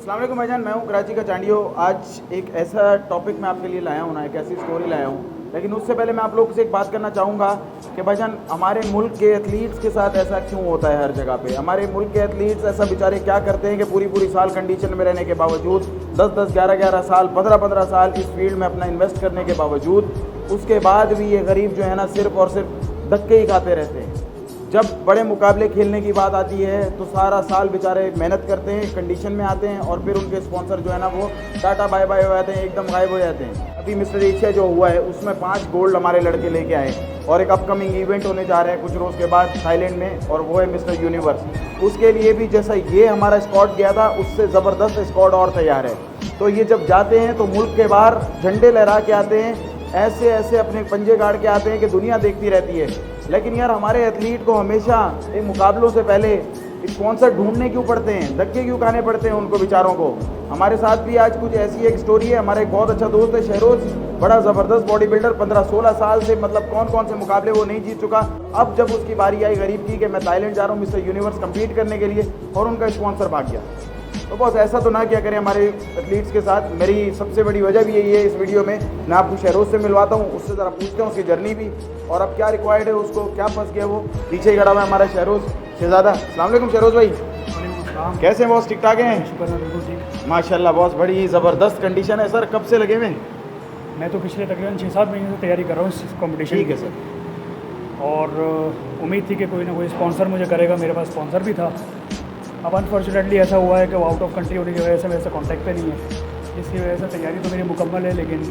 अस्सलाम वालेकुम भाईजान, मैं हूँ कराची का चांडियो। आज एक ऐसा टॉपिक मैं आपके लिए लाया हूँ ना, एक ऐसी स्टोरी लाया हूँ। लेकिन उससे पहले मैं आप लोगों से एक बात करना चाहूँगा कि भाईजान हमारे मुल्क के एथलीट्स के साथ ऐसा क्यों होता है हर जगह पे। हमारे मुल्क के एथलीट्स ऐसा बेचारे क्या करते हैं कि पूरी पूरी साल कंडीशन में रहने के बावजूद 10-10, 11-11 साल, 15-15 साल इस फील्ड में अपना इन्वेस्ट करने के बावजूद उसके बाद भी ये गरीब जो है ना सिर्फ और सिर्फ धक्के ही खाते रहते हैं। जब बड़े मुकाबले खेलने की बात आती है तो सारा साल बेचारे मेहनत करते हैं, कंडीशन में आते हैं और फिर उनके स्पॉन्सर जो है ना वो टाटा बाय बाय हो जाते हैं, एकदम गायब हो जाते हैं। अभी मिस्टर एशिया जो हुआ है उसमें 5 गोल्ड हमारे लड़के लेके आए और एक अपकमिंग इवेंट होने जा रहा है कुछ रोज़ के बाद थाईलैंड में, और वो है मिस्टर यूनिवर्स। उसके लिए भी जैसा ये हमारा स्क्वाड गया था उससे ज़बरदस्त स्क्वाड और तैयार है। तो ये जब जाते हैं तो मुल्क के बाहर झंडे लहरा के आते हैं, ऐसे ऐसे अपने पंजे गाड़ के आते हैं कि दुनिया देखती रहती है। लेकिन यार हमारे एथलीट को हमेशा इन मुकाबलों से पहले स्पॉन्सर ढूंढने क्यों पड़ते हैं, धक्के क्यों खाने पड़ते हैं उनको बेचारों को। हमारे साथ भी आज कुछ ऐसी एक स्टोरी है। हमारा एक बहुत अच्छा दोस्त है शहरोज, बड़ा ज़बरदस्त बॉडी बिल्डर, 15-16 साल से मतलब कौन कौन से मुकाबले वो नहीं जीत चुका। अब जब उसकी बारी आई गरीब की कि मैं थाईलैंड जा रहा हूँ मिस्टर यूनिवर्स कम्पीट करने के लिए, और उनका स्पॉन्सर भाग गया। तो बस ऐसा तो ना किया करें हमारे एथलीट्स के साथ। मेरी सबसे बड़ी वजह भी यही है इस वीडियो में मैं आपको शहरोज से मिलवाता हूँ, उससे ज़रा पूछते हैं उसकी जर्नी भी और अब क्या रिक्वायर्ड है, उसको क्या फंस गया वो। पीछे ही खड़ा हुआ है हमारा शहरोज शहजादा। अस्सलाम वालेकुम शहरोज भाई, कैसे हैं बॉस? ठीक ठाक हैं? माशाल्लाह बॉस, बड़ी ज़बरदस्त कंडीशन है सर। कब से लगे हुए? मैं तो पिछले तकरीबन 6-7 महीने से तैयारी कर रहा हूँ इस कॉम्पिटिशन। ठीक है सर। और उम्मीद थी कि कोई ना कोई स्पॉन्सर मुझे करेगा, मेरे पास स्पॉन्सर भी था। अब अनफॉर्चुनेटली ऐसा हुआ है कि वो आउट ऑफ कंट्री होने की वजह से मेरे से कॉन्टैक्ट पे नहीं है, इसकी वजह से तैयारी तो मेरी मुकम्मल है लेकिन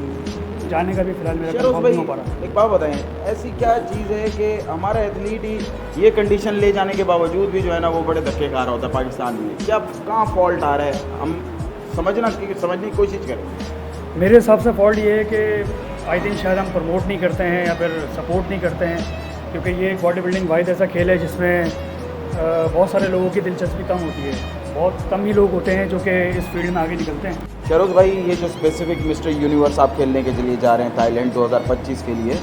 जाने का भी फिलहाल मेरा कंफर्म नहीं हो पा रहा। एक बात बताएं, ऐसी क्या चीज़ है कि हमारा एथलीट ही ये कंडीशन ले जाने के बावजूद भी जो है ना वो बड़े धक्के खा रहा होता है पाकिस्तान में? क्या कहाँ फॉल्ट आ रहा है, हम समझने की कोशिश करें। मेरे हिसाब से फॉल्ट ये है कि आई थिंक शायद हम प्रमोट नहीं करते हैं या फिर सपोर्ट नहीं करते हैं, क्योंकि ये एक बॉडी बिल्डिंग वाइड ऐसा खेल है जिसमें बहुत सारे लोगों की दिलचस्पी कम होती है। बहुत कम ही लोग होते हैं जो कि इस फील्ड में आगे निकलते हैं। शहरोज भाई, ये जो स्पेसिफिक मिस्टर यूनिवर्स आप खेलने के लिए जा रहे हैं थाईलैंड 2025 के लिए,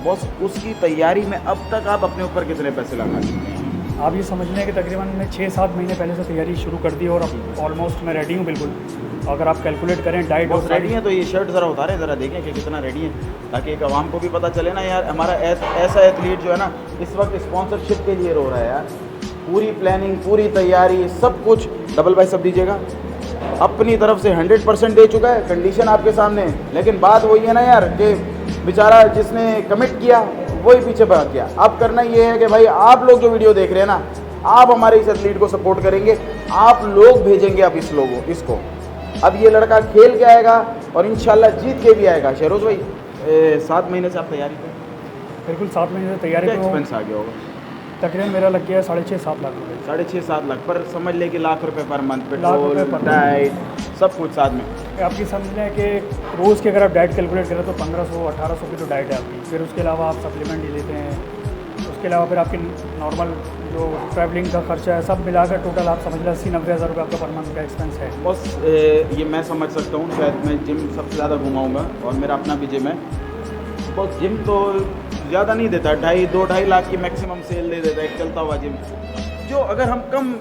बॉस उसकी तैयारी में अब तक आप अपने ऊपर कितने पैसे लगा चुके हैं? आप ये समझ लें कि तकरीबन मैं 6-7 महीने पहले से तैयारी शुरू कर दी और अब ऑलमोस्ट मैं रेडी हूँ बिल्कुल। अगर आप कैलकुलेट करें डाइट बहुत रेडी हैं तो ये शर्ट ज़रा उतारें, ज़रा देखें कि कितना रेडी है, ताकि एक आवाम को भी पता चले ना यार हमारा ऐसा एथलीट जो है ना इस वक्त स्पॉन्सरशिप के लिए रो रहा है यार। पूरी प्लानिंग, पूरी तैयारी, सब कुछ डबल बाई सब दीजिएगा, अपनी तरफ से 100% दे चुका है, कंडीशन आपके सामने है। लेकिन बात वही है ना यार कि बेचारा जिसने कमिट किया वही पीछे भाग गया। अब करना ये है कि भाई आप लोग जो वीडियो देख रहे हैं ना, आप हमारे इस एथलीट को सपोर्ट करेंगे, आप लोग भेजेंगे अब इसको। अब ये लड़का खेल के आएगा और इंशाल्लाह जीत के भी आएगा। शहरोज भाई, 7 महीने से आप तैयारी करें? बिल्कुल 7 महीने से तैयारी। एक्सपेंस आ गया होगा? तकरीबन मेरा लग गया 6.5-7 लाख रुपये। 6.5-7 लाख पर समझ ले कि लाख रुपए पर मंथ, पेट्रोल, डाइट, सब कुछ साथ में। आपकी समझ लें कि रोज़ की अगर आप डाइट कैलकुलेट करें तो 1500-1800 की तो डाइट है आपकी। फिर उसके अलावा आप सप्लीमेंट ले लेते हैं, उसके अलावा फिर आपकी नॉर्मल जो ट्रैवलिंग का खर्चा है सब मिलाकर टोटल आप समझ लें 80-90 हज़ार रुपये आपका पर मंथ का एक्सपेंस है। बस ये मैं समझ सकता हूँ, शायद मैं जिम सबसे ज़्यादा घुमाऊँगा और मेरा अपना भी जिम है। बस जिम तो ज़्यादा नहीं देता, 2-2.5 लाख की मैक्सिमम सेल दे देता है एक चलता हुआ जिम। जो अगर हम कम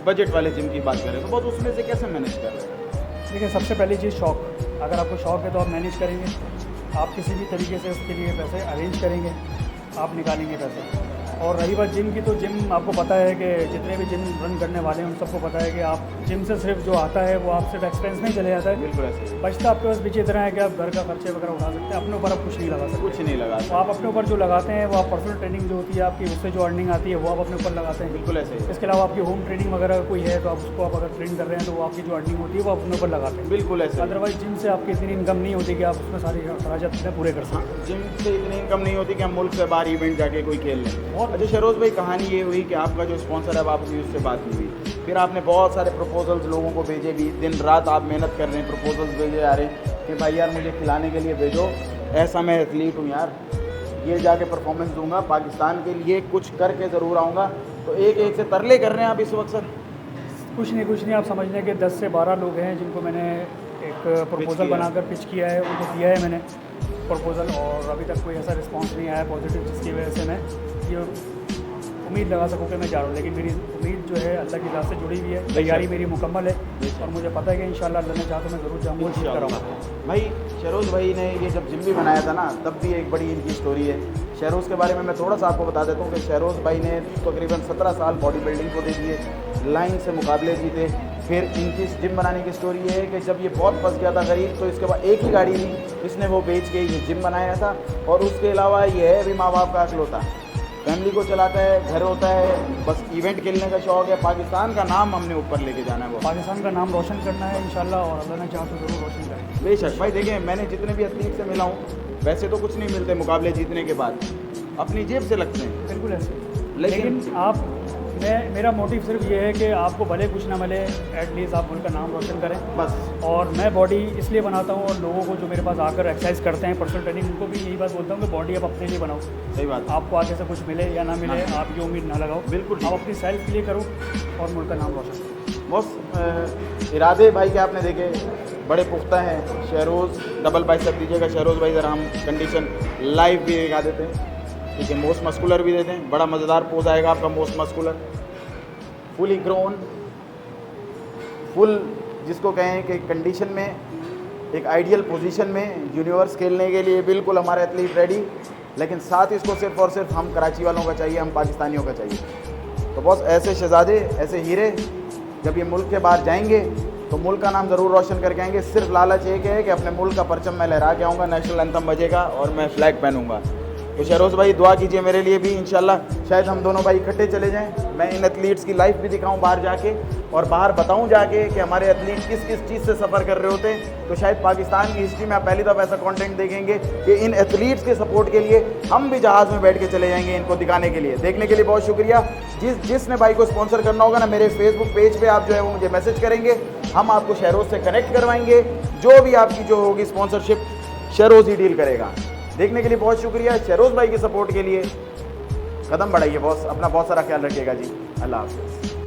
बजट वाले जिम की बात करें तो बहुत उसमें से कैसे मैनेज कर रहे हैं? देखिए, सबसे पहली चीज़ शौक। अगर आपको शौक है तो आप मैनेज करेंगे, आप किसी भी तरीके से उसके लिए पैसे अरेंज करेंगे, आप निकालेंगे पैसे। और रही बात जिम की, तो जिम आपको पता है कि जितने भी जिम रन करने वाले हैं उन सबको पता है कि आप जिम से सिर्फ जो आता है वो आप सिर्फ एक्सपेंस में चले जाता है। बिल्कुल ऐसे ही। बचता आपके पास पीछे इतना है कि आप घर का खर्चे वगैरह उठा सकते हैं, अपने ऊपर आप कुछ नहीं लगा सकते। कुछ नहीं लगा तो आप अपने ऊपर जो लगाते हैं वो आप पर्सनल ट्रेनिंग जो होती है आपकी, उससे जो अर्निंग आती है वो आप अपने ऊपर लगाते हैं। बिल्कुल ऐसे ही। इसके अलावा आपकी होम ट्रेनिंग वगैरह कोई है तो आप उसको आप अगर ट्रेन कर रहे हैं तो वो आपकी जो अर्निंग होती है वो अपने ऊपर लगाते हैं। बिल्कुल ऐसे। अदरवाइज जिम से आपकी इतनी इनकम नहीं होती कि आप उसमें सारी खराजात अपने पूरे कर सकें। जिम से इतनी इनकम नहीं होती कि हम मुल्क से बाहर इवेंट जाके कोई खेल लें। और अच्छा शहरोज भाई, कहानी ये हुई कि आपका जो स्पॉन्सर है आपकी उससे बात नहीं हुई, फिर आपने बहुत सारे प्रपोजल्स लोगों को भेजे भी, दिन रात आप मेहनत कर रहे हैं, प्रपोजल्स भेजे जा रहे हैं कि भाई यार मुझे खिलाने के लिए भेजो, ऐसा मैं एथलीट हूँ यार, ये जाके परफॉर्मेंस दूंगा, पाकिस्तान के लिए कुछ करके ज़रूर आऊँगा। तो एक एक से तरले कर रहे हैं आप इस वक्त? सर कुछ नहीं, आप समझ लें कि 10 से 12 लोग हैं जिनको मैंने एक प्रपोज़ल बनाकर पिच किया है, उनको दिया है मैंने प्रपोज़ल, और अभी तक कोई ऐसा रिस्पांस नहीं आया पॉजिटिव जिसकी वजह से मैं ये उम्मीद लगा सकूँ कि मैं जा रहा हूँ, लेकिन मेरी उम्मीद जो है अल्लाह की ज़ात से जुड़ी हुई है, तैयारी मेरी मुकम्मल है और मुझे पता है कि इंशाल्लाह अल्लाह ने चाहा तो मैं ज़रूर जाऊँगा और जीत कर आऊँगा। भाई शहरोज़ भाई ने ये जब जिम भी बनाया था ना, तब भी एक बड़ी इनकी स्टोरी है। शहरोज़ के बारे में मैं थोड़ा सा आपको बता देता हूँ कि शहरोज़ भाई ने तकरीबन 17 साल बॉडी बिल्डिंग को दे दिए, लाइन से मुकाबले जीते। फिर इनकी जिम बनाने की स्टोरी ये है कि जब ये बहुत फंस गया था गरीब, तो इसके बाद एक ही गाड़ी थी, इसने वो बेच के ये जिम बनाया था। और उसके अलावा ये है भी माँ बाप का अकलौता, फैमिली को चलाता है, घर होता है, बस इवेंट खेलने का शौक़ है। पाकिस्तान का नाम हमने ऊपर लेके जाना है, वो पाकिस्तान का नाम रोशन करना है इंशाल्लाह, और अल्लाह ने चाहा तो ज़रूर रोशन करें। बेशक भाई। देखें, मैंने जितने भी एथलीट से मिला हूँ, वैसे तो कुछ नहीं मिलते मुकाबले जीतने के बाद, अपनी जेब से लगते हैं। बिल्कुल ऐसे, लेकिन मेरा मोटिव सिर्फ ये है कि आपको भले कुछ ना मिले, एटलीस्ट आप उनका नाम रोशन करें बस। और मैं बॉडी इसलिए बनाता हूँ, और लोगों को जो मेरे पास आकर एक्सरसाइज करते हैं पर्सनल ट्रेनिंग, उनको भी यही बात बोलता हूँ कि बॉडी आप अपने लिए बनाओ। सही बात। आपको आगे से कुछ मिले या ना मिले, आप ये उम्मीद ना लगाओ, बिल्कुल आप अपनी सेल्फ के लिए करो और मुल्क का नाम रोशन करो। बस इरादे भाई के आपने देखे बड़े पुख्ता हैं। शहरोज़ डबल बाइसेप दीजिएगा शहरोज़ भाई, ज़रा हम कंडीशन लाइव भी दिखा देते हैं, ठीक है। मोस्ट मस्कुलर भी देते हैं, बड़ा मज़ेदार पोज आएगा आपका most muscular, fully grown, full जिसको कहें कि कंडीशन में, एक आइडियल पोजीशन में, यूनिवर्स खेलने के लिए बिल्कुल हमारे एथलीट रेडी। लेकिन साथ इसको सिर्फ और सिर्फ हम कराची वालों का चाहिए, हम पाकिस्तानियों का चाहिए। तो बस ऐसे शहजादे, ऐसे हीरे जब ये मुल्क के बाहर जाएंगे तो मुल्क का नाम ज़रूर रोशन करके आएंगे। सिर्फ लालच एक है कि अपने मुल्क का परचम मैं लहरा के आऊँगा, नेशनल एंथम बजेगा और मैं फ्लैग पहनूँगा। तो शहरोज़ भाई दुआ कीजिए मेरे लिए भी, इंशाल्लाह शायद हम दोनों भाई इकट्ठे चले जाएं। मैं इन एथलीट्स की लाइफ भी दिखाऊं बाहर जाके, और बाहर बताऊं जाके कि हमारे एथलीट किस किस चीज़ से सफ़र कर रहे होते हैं। तो शायद पाकिस्तान की हिस्ट्री में आप पहली दफ़ा ऐसा कंटेंट देखेंगे कि इन एथलीट्स के सपोर्ट के लिए हम भी जहाज़ में बैठ के चले जाएंगे इनको दिखाने के लिए। देखने के लिए बहुत शुक्रिया। जिसने भाई को स्पॉन्सर करना होगा ना, मेरे फेसबुक पेज पर आप जो है वो मुझे मैसेज करेंगे, हम आपको शहरोज़ से कनेक्ट करवाएंगे। जो भी आपकी जो होगी स्पॉन्सरशिप शहरोज़ ही डील करेगा। देखने के लिए बहुत शुक्रिया। शहरोज़ भाई के सपोर्ट के लिए कदम बढ़ाइए बॉस, अपना बहुत सारा ख्याल रखिएगा जी। अल्लाह हाफ़िज़।